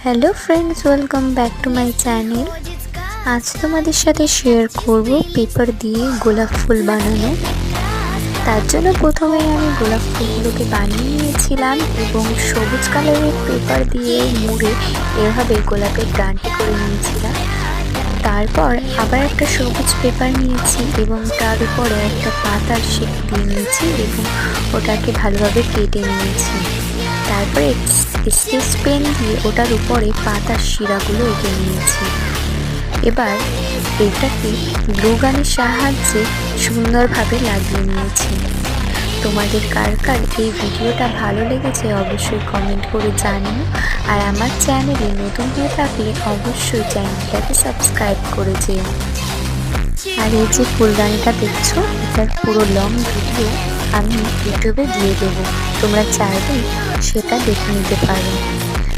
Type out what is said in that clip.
Hello friends, welcome back to my channel. আজ তোমাদের সাথে শেয়ার করব পেপার দিয়ে গোলাপ ফুল বানানো। তার জন্য প্রথমেই আমি গোলাপ ফুলগুলোকে বানিয়ে নিয়েছিলাম এবং সবুজ কালারের পেপার দিয়ে মুড়ে এভাবে গোলাপের গানটি করে নিয়েছিলাম। তারপর আবার একটা সবুজ পেপার নিয়েছি এবং তার উপরে একটা পাতার শেপ দিয়ে নিয়েছি এবং ওটাকে ভালোভাবে কেটে নিয়েছি। তারপরে স্কেচ পেন দিয়ে ওটার উপরে পাতার শিরাগুলো এঁকে নিয়েছি। এবার এটাকে গ্লু গানের সাহায্যে সুন্দরভাবে লাগিয়ে নিয়েছি। তোমাদের কার কার এই ভিডিওটা ভালো লেগেছে অবশ্যই কমেন্ট করে জানিও। আর আমার চ্যানেলে নতুন হয়ে থাকলে অবশ্যই চ্যানেলটাকে সাবস্ক্রাইব করে যেও। আর এই যে ফুলদানিটা দেখছো, এটার পুরো লং ভিডিও আমি ইউটিউবে দিয়ে দেবো, তোমরা চাইলে সেটা দেখে নিতে পারো।